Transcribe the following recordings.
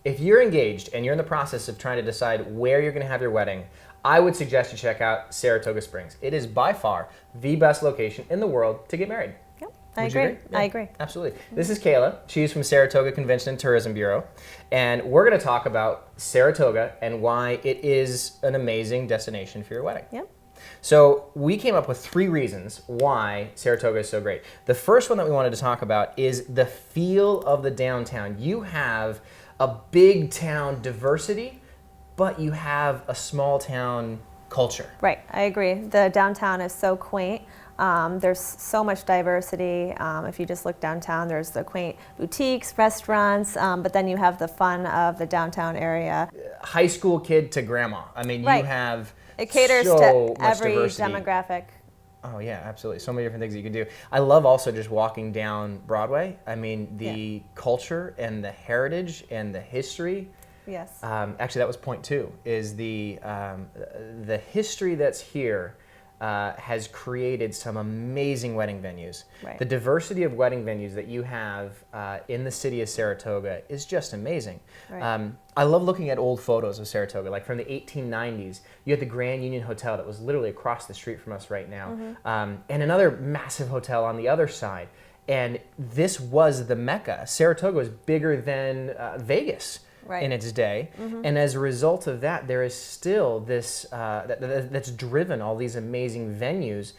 if you're engaged and you're in the process of trying to decide where you're going to have your wedding, I would suggest you check out Saratoga Springs. It is by far the best location in the world to get married. Yep, Would I you agree. Yeah, I agree. Absolutely. This is Kayla. She's from Saratoga Convention and Tourism Bureau. And we're going to talk about Saratoga and why it is an amazing destination for your wedding. Yep. So we came up with 3 reasons why Saratoga is so great. The first one that we wanted to talk about is the feel of the downtown. You have a big town diversity, but you have a small town culture. Right, I agree. The downtown is so quaint. There's so much diversity. If you just look downtown, there's the quaint boutiques, restaurants, but then you have the fun of the downtown area. High school kid to grandma. I mean, Right. you have It caters so to much every diversity. demographic. Oh yeah, absolutely. So many different things that you can do. I love also just walking down Broadway. I mean, the culture and the heritage and the history. Yes. Actually, that was point 2, is the history that's here has created some amazing wedding venues. Right. The diversity of wedding venues that you have in the city of Saratoga is just amazing. Right. I love looking at old photos of Saratoga, like from the 1890s. You had the Grand Union Hotel that was literally across the street from us right now, and another massive hotel on the other side. And this was the Mecca. Saratoga was bigger than Vegas. Right. In its day, and as a result of that, there is still this that's driven all these amazing venues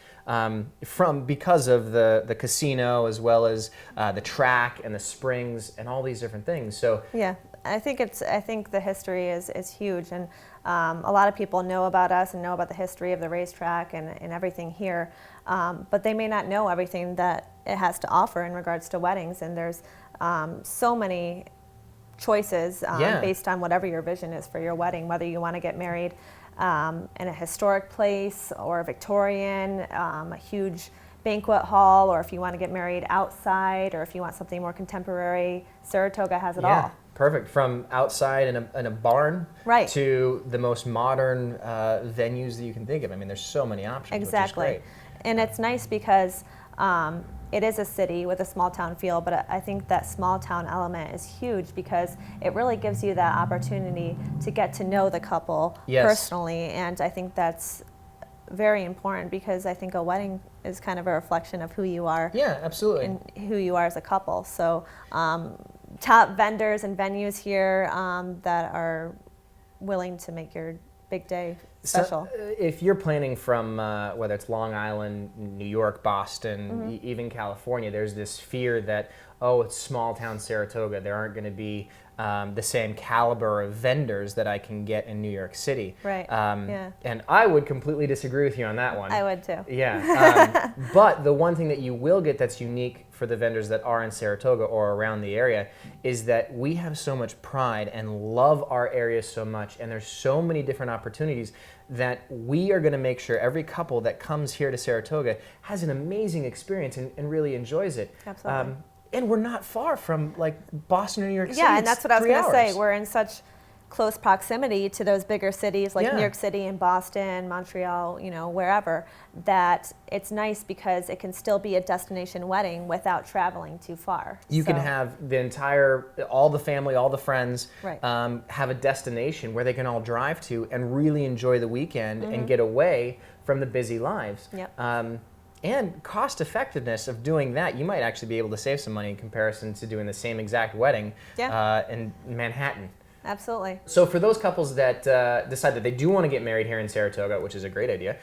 because of the casino, as well as the track and the springs and all these different things. So yeah, I think the history is huge, and a lot of people know about us and know about the history of the racetrack and everything here, but they may not know everything that it has to offer in regards to weddings. And there's so many choices based on whatever your vision is for your wedding, whether you want to get married in a historic place or a Victorian, a huge banquet hall, or if you want to get married outside, or if you want something more contemporary. Saratoga has it all. Perfect. From outside in a barn, right, to the most modern venues that you can think of. I mean, there's so many options. Exactly. Which is great. And it's nice because it is a city with a small town feel, but I think that small town element is huge because it really gives you that opportunity to get to know the couple personally. And I think that's very important because I think a wedding is kind of a reflection of who you are. Yeah, absolutely. And who you are as a couple. So top vendors and venues here that are willing to make your big day special. So, if you're planning from whether it's Long Island, New York, Boston, even California, there's this fear that, oh, it's small town Saratoga, there aren't going to be the same caliber of vendors that I can get in New York City. Right. Yeah. And I would completely disagree with you on that one. I would too. Yeah. But the one thing that you will get that's unique for the vendors that are in Saratoga or around the area is that we have so much pride and love our area so much, and there's so many different opportunities that we are going to make sure every couple that comes here to Saratoga has an amazing experience and really enjoys it. Absolutely. And we're not far from like Boston or New York City. Yeah, and that's what I was going to say. hours. We're in such close proximity to those bigger cities like Yeah. New York City and Boston, Montreal, wherever, that it's nice because it can still be a destination wedding without traveling too far. You can have all the family, all the friends, Right. have a destination where they can all drive to and really enjoy the weekend and get away from the busy lives. Yep. And cost effectiveness of doing that, you might actually be able to save some money in comparison to doing the same exact wedding in Manhattan. Absolutely. So for those couples that decide that they do want to get married here in Saratoga, which is a great idea,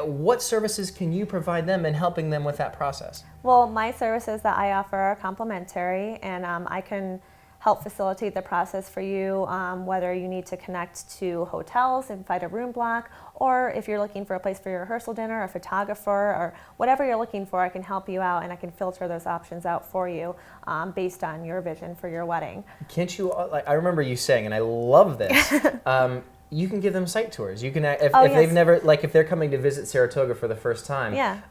what services can you provide them in helping them with that process? Well, my services that I offer are complimentary, and I can help facilitate the process for you, whether you need to connect to hotels and find a room block, or if you're looking for a place for your rehearsal dinner, a photographer, or whatever you're looking for, I can help you out and I can filter those options out for you based on your vision for your wedding. Can't you, I remember you saying, and I love this, you can give them site tours. You can, if they've never, like if they're coming to visit Saratoga for the first time,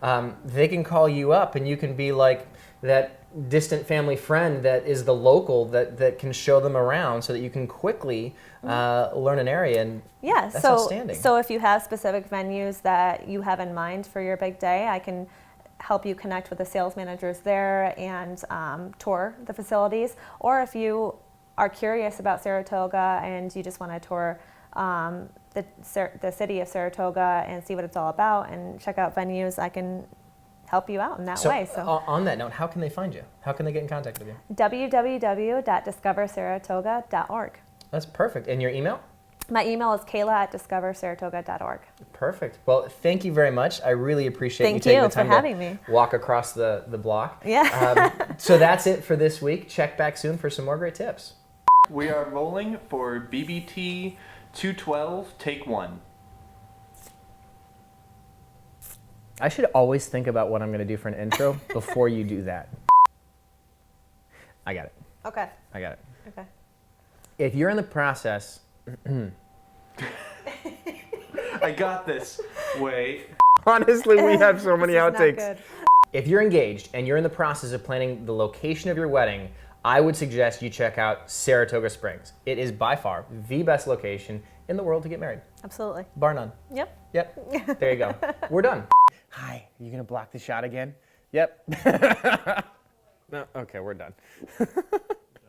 they can call you up and you can be like that distant family friend that is the local that can show them around so that you can quickly learn an area, and that's outstanding. So if you have specific venues that you have in mind for your big day, I can help you connect with the sales managers there and tour the facilities. Or if you are curious about Saratoga and you just want to tour the city of Saratoga and see what it's all about and check out venues, I can help you out in that way. So on that note, how can they find you? How can they get in contact with you? www.discoversaratoga.org. That's perfect. And your email? My email is kayla@discoversaratoga.org. Perfect. Well, thank you very much. I really appreciate you taking the time for having me. Walk across the block. Yeah. So that's it for this week. Check back soon for some more great tips. We are rolling for BBT 212, take 1. I should always think about what I'm going to do for an intro before you do that. I got it. Okay. I got it. Okay. If you're in the process... I got this. Wait. Honestly, we have so many outtakes. Not good. If you're engaged and you're in the process of planning the location of your wedding, I would suggest you check out Saratoga Springs. It is by far the best location in the world to get married. Absolutely. Bar none. Yep. Yep. There you go. We're done. Hi, are you going to block the shot again? Yep. No, okay, we're done.